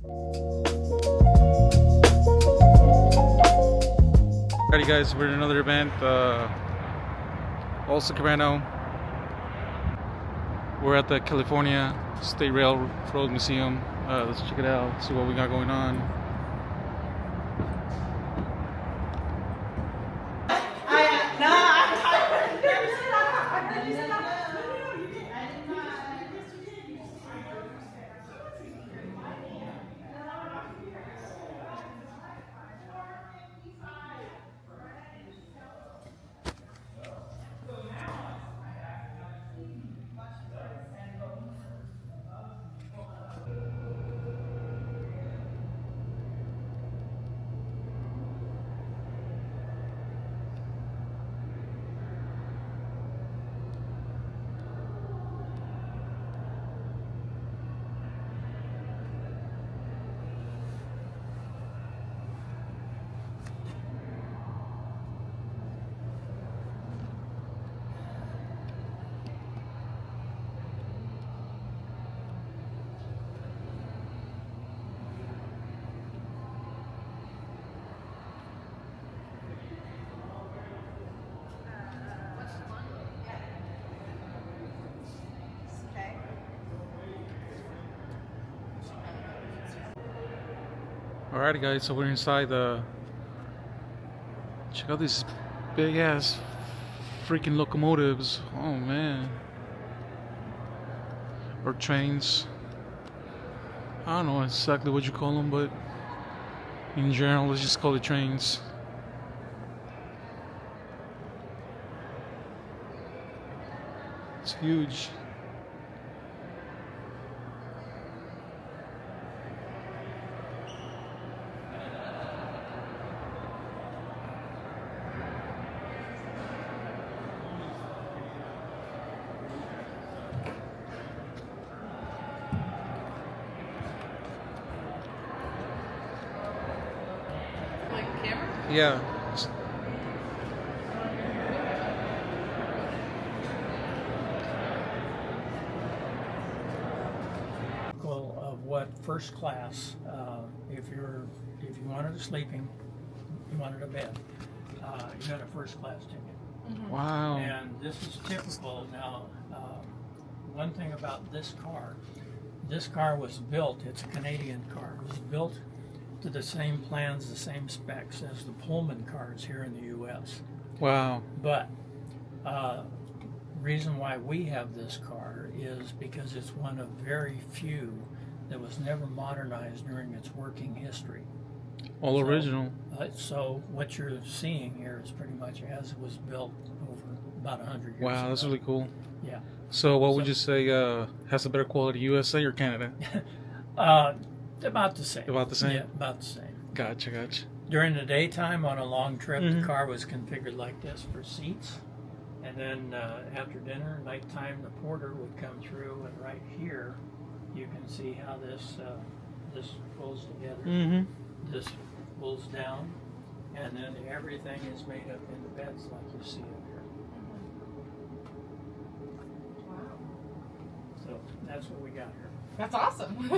Alrighty guys, we're in another event, all Sacramento. We're at the California State Railroad Museum. Let's check it out, see what we got going on. Alrighty guys, so we're inside the... Check out these big ass freaking locomotives. Oh man. Or trains. I don't know exactly what you call them, but in general, let's just call it trains. It's huge. Yeah. Of what first class, if you wanted a sleeping, you wanted a bed, you got a first class ticket. Mm-hmm. Wow. And this is typical. Now, one thing about this car was built, it's a Canadian car, it was built to the same plans, the same specs as the Pullman cars here in the U.S. Wow. But reason why we have this car is because it's one of very few that was never modernized during its working history. All original. So what you're seeing here is pretty much as it was built over about 100 years ago. Wow, that's really cool. Yeah. So what would you say has a better quality, USA or Canada? About the same. About the same? Yeah, about the same. Gotcha. During the daytime on a long trip, the car was configured like this for seats. And then after dinner, nighttime, the porter would come through, and right here, you can see how this pulls together. Mm-hmm. This pulls down, and then everything is made up into beds like you see up here. Wow. So that's what we got here. That's awesome.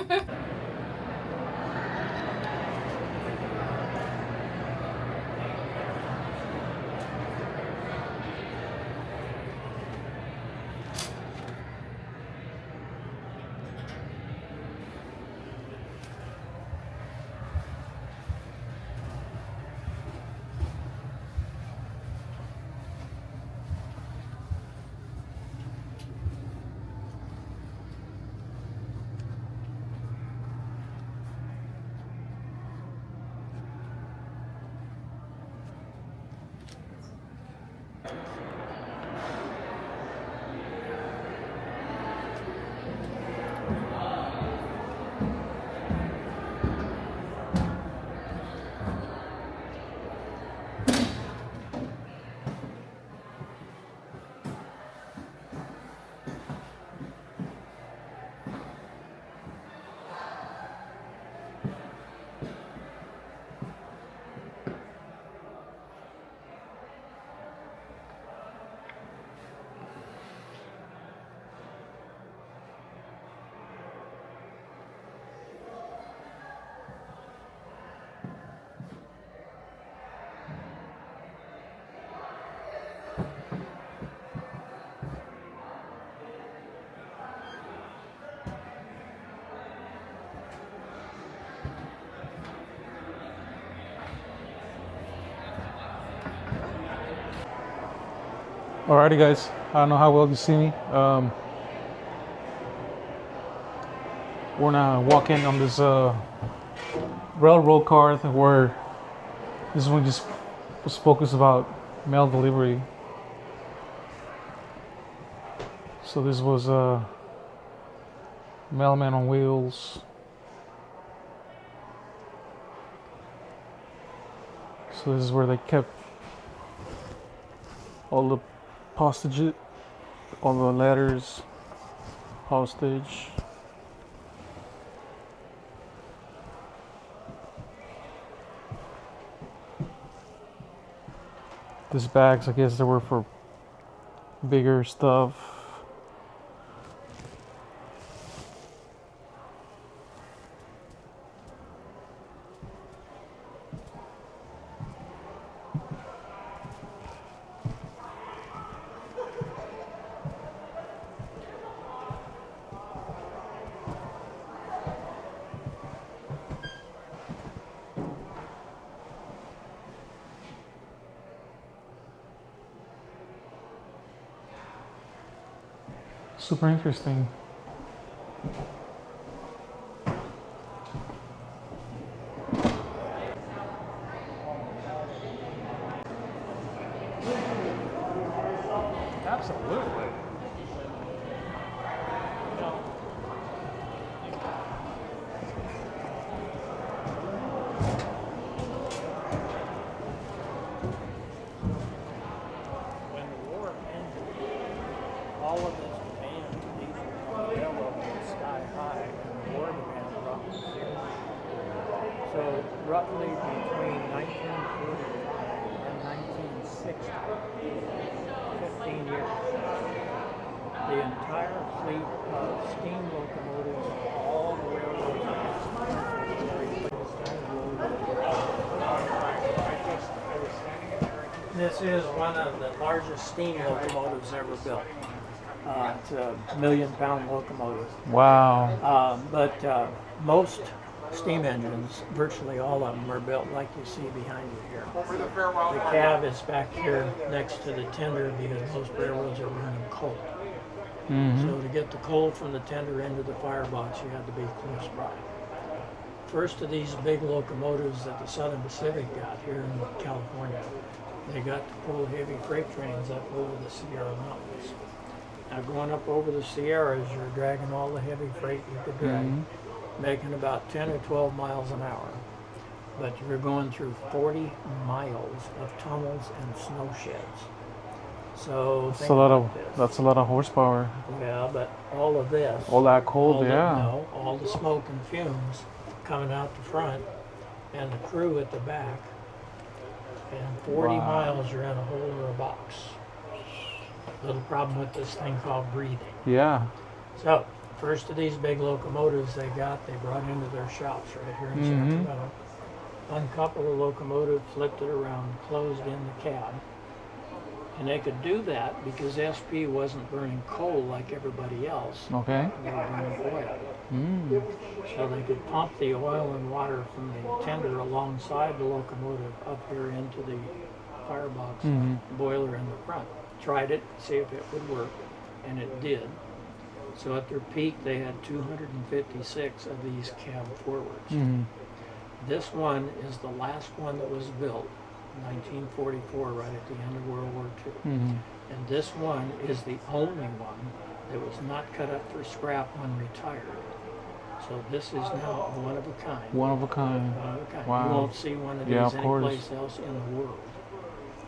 Alrighty, guys. I don't know how well you see me. We're now walking on this railroad car where this one just was focused about mail delivery. So this was Mailman on Wheels. So this is where they kept all the postage, all the letters, postage. These bags, I guess they were for bigger stuff. Super interesting. Absolutely. When the war ended, all of this demand for diesel on the railroad was sky high, and the war demand dropped to zero. So roughly between 1945 and 1960, 15 years, the entire fleet of steam locomotives on all the railroads across the country were replaced on the road. This is one of the largest steam locomotives ever built. It's a 1 million pound locomotive. Wow. But most steam engines, virtually all of them, are built like you see behind you here. The cab is back here next to the tender because most railroads are running coal. So to get the coal from the tender into the firebox, you had to be close by. First of these big locomotives that the Southern Pacific got here in California, they got to pull heavy freight trains up over the Sierra Mountains. Now going up over the Sierras, you're dragging all the heavy freight you could drag, making about 10 or 12 miles an hour. But you're going through 40 miles of tunnels and snow sheds. So That's a lot of horsepower. Yeah, but all of this, All that cold, all the smoke and fumes coming out the front, and the crew at the back, and 40 miles you're in a hole or a box. Little problem with this thing called breathing. Yeah. So, first of these big locomotives they brought into their shops right here in Sacramento. Uncoupled the locomotive, flipped it around, closed in the cab. And they could do that because SP wasn't burning coal like everybody else. Okay. They were burning oil. So they could pump the oil and water from the tender alongside the locomotive up here into the firebox boiler in the front. Tried it, see if it would work, and it did. So at their peak, they had 256 of these cab forwards. This one is the last one that was built, 1944, right at the end of World War II. And this one is the only one that was not cut up for scrap when retired. So this is now one of a kind. One of a kind. One of a kind. Wow. You won't see one of these Yeah, of course. anyplace else in the world.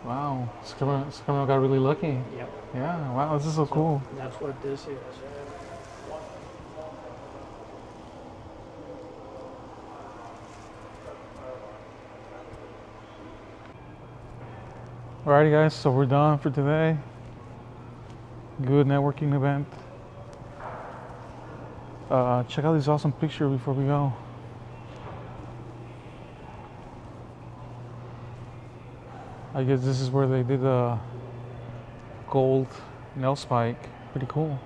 Wow. Sacramento got really lucky. Yep. Yeah. Wow. This is so cool. That's what this is. Alrighty, guys. So we're done for today. Good networking event. Check out this awesome picture before we go. I guess this is where they did the gold nail spike. Pretty cool.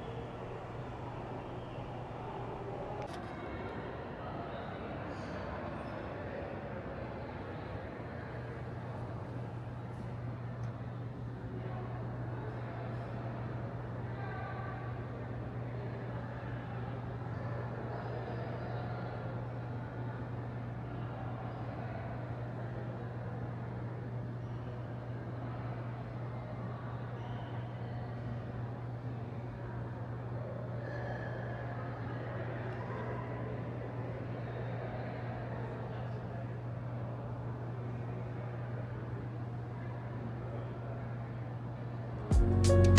Bye.